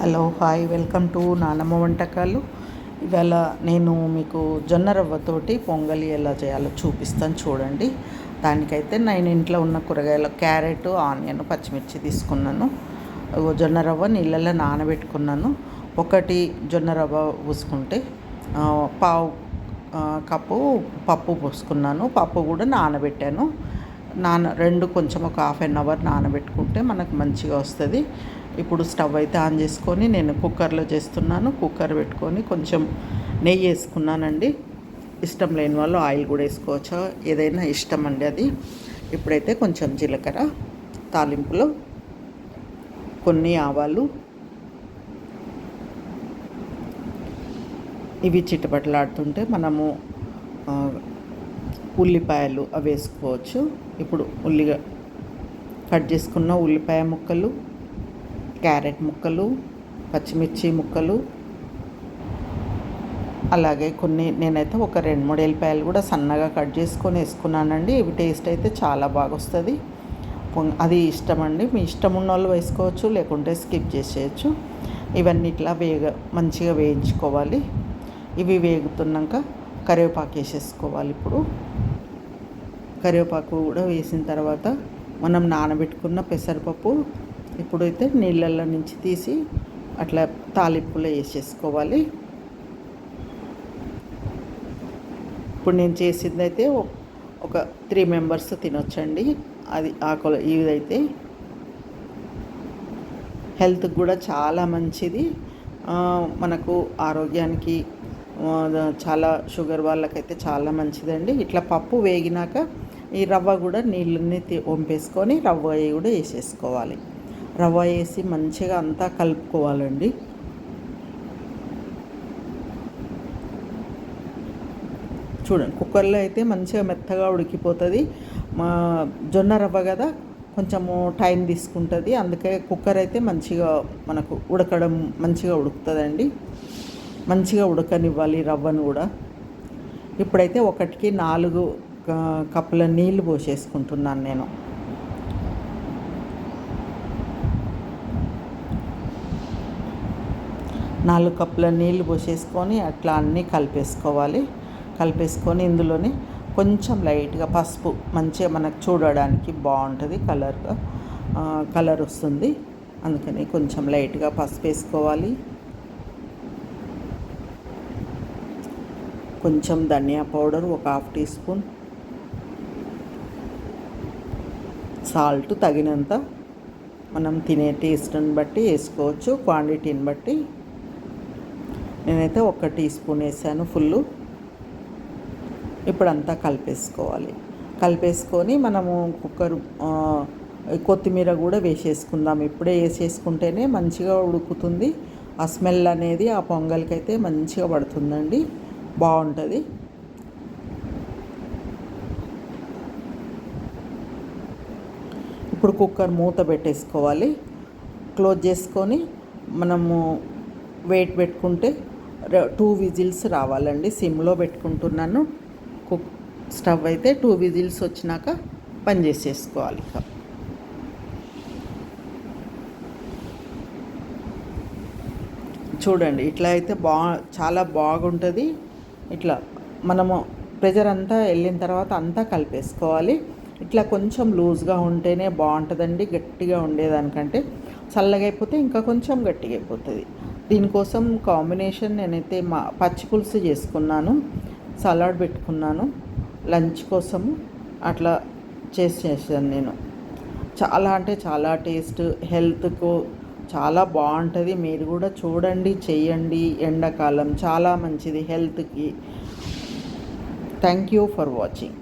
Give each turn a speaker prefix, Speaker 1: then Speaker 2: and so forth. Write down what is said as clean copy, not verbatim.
Speaker 1: Hello hi welcome to నానమ్మ వంటకాలు. ఇవాళ నేను మీకు జొన్న రవ్వతోటి పొంగలి ఎలా చేయాలో చూపిస్తాను చూడండి. దానికైతే నేను ఇంట్లో ఉన్న కూరగాయలు క్యారెట్, ఆనియన్, పచ్చిమిర్చి తీసుకున్నాను. జొన్న రవ్వ నీళ్ళల్లో నానబెట్టుకున్నాను. ఒకటి జొన్న రవ్వ పోసుకుంటే పావు కప్పు పప్పు పోసుకున్నాను. పప్పు కూడా నానబెట్టాను. రెండు కొంచెం ఒక హాఫ్ అన్ అవర్ నానబెట్టుకుంటే మనకు మంచిగా వస్తుంది. ఇప్పుడు స్టవ్ అయితే ఆన్ చేసుకొని నేను కుక్కర్లో చేస్తున్నాను. కుక్కర్ పెట్టుకొని కొంచెం నెయ్యి వేసుకున్నానండి. ఇష్టం లేని వాళ్ళు ఆయిల్ కూడా వేసుకోవచ్చు, ఏదైనా ఇష్టం అండి అది. ఇప్పుడైతే కొంచెం జీలకర్ర, తాలింపులో కొన్ని ఆవాలు, ఇవి చిటపటలాడుతుంటే మనము ఉల్లిపాయలు అవి వేసుకోవచ్చు. ఇప్పుడు కట్ చేసుకున్న ఉల్లిపాయ ముక్కలు, క్యారెట్ ముక్కలు, పచ్చిమిర్చి ముక్కలు, అలాగే కొన్ని నేనైతే ఒక 2-3 ఎల్లిపాయలు కూడా సన్నగా కట్ చేసుకొని వేసుకున్నానండి. ఇవి టేస్ట్ అయితే చాలా బాగా వస్తుంది. అది ఇష్టం అండి, మీ ఇష్టం ఉన్న వాళ్ళు వేసుకోవచ్చు, లేకుంటే స్కిప్ చేసేయచ్చు. ఇవన్నీ ఇట్లా మంచిగా వేయించుకోవాలి. ఇవి వేగుతున్నాక కరివేపాకు వేసేసుకోవాలి. ఇప్పుడు కరివేపాకు కూడా వేసిన తర్వాత మనం నానబెట్టుకున్న పెసరపప్పు ఇప్పుడైతే నీళ్ళల్లో నుంచి తీసి అట్లా తాలింపులో వేసేసుకోవాలి. ఇప్పుడు నేను చేసింది అయితే ఒక 3 మెంబర్స్ తినొచ్చండి. అది ఆకులు ఇదైతే హెల్త్కి కూడా చాలా మంచిది. మనకు ఆరోగ్యానికి చాలా షుగర్ వాళ్ళకైతే చాలా మంచిదండి. ఇట్లా పప్పు వేగినాక ఈ రవ్వ కూడా నీళ్ళని వంపేసుకొని రవ్వ కూడా వేసేసుకోవాలి. రవ్వ వేసి మంచిగా అంతా కలుపుకోవాలండి. చూడండి, కుక్కర్లో అయితే మంచిగా మెత్తగా ఉడికిపోతుంది. జొన్న రవ్వ కదా, కొంచెము టైం తీసుకుంటుంది. అందుకే కుక్కర్ అయితే మంచిగా మనకు మంచిగా ఉడుకుతుందండి. మంచిగా ఉడకనివ్వాలి రవ్వను కూడా. ఇప్పుడైతే 1కి 4 కప్పుల నీళ్లు పోసేసుకుంటున్నాను నేను. నాలుగు కప్పుల నీళ్లు పోసేసుకొని అట్లా అన్నీ కలిపేసుకొని ఇందులోనే కొంచెం లైట్గా పసుపు, మంచిగా మనకు చూడడానికి బాగుంటుంది, కలర్ వస్తుంది. అందుకని కొంచెం లైట్గా పసుపు వేసుకోవాలి. కొంచెం ధనియా పౌడర్ ఒక 1/2 టీ స్పూన్, సాల్ట్ తగినంత, మనం తినే టేస్ట్ని బట్టి వేసుకోవచ్చు, క్వాంటిటీని బట్టి. నేనైతే 1 టీ స్పూన్ వేసాను ఫుల్లు. ఇప్పుడంతా కలిపేసుకొని మనము కొత్తిమీర కూడా వేసేసుకుందాం. ఇప్పుడే వేసేసుకుంటేనే మంచిగా ఉడుకుతుంది. ఆ స్మెల్ అనేది ఆ పొంగల్కి అయితే మంచిగా పడుతుందండి, బాగుంటుంది. ఇప్పుడు కుక్కర్ మూత పెట్టేసుకోవాలి. క్లోజ్ చేసుకొని మనము వెయిట్ పెట్టుకుంటే 2 విజిల్స్ రావాలండి. సిమ్లో పెట్టుకుంటున్నాను. స్టవ్ అయితే 2 విజిల్స్ వచ్చినాక బంద్ చేసేసుకోవాలి. చూడండి, ఇట్లా అయితే చాలా బాగుంటుంది. ఇట్లా మనము ప్రెషర్ అంతా వెళ్ళిన తర్వాత అంతా కలిపేసుకోవాలి. ఇట్లా కొంచెం లూజ్గా ఉంటేనే బాగుంటుందండి, గట్టిగా ఉండేదానికంటే. చల్లగా అయిపోతే ఇంకా కొంచెం గట్టిగా అయిపోతుంది. దీనికోసం కాంబినేషన్ నేనైతే పచ్చి పులుసు చేసుకున్నాను, సలాడ్ పెట్టుకున్నాను లంచ్ కోసము. అట్లా చేసాను నేను. చాలా అంటే చాలా టేస్ట్, హెల్త్కు చాలా బాగుంటుంది. మీరు కూడా చూడండి, చెయ్యండి. ఎండాకాలం చాలా మంచిది హెల్త్కి. Thank you for watching.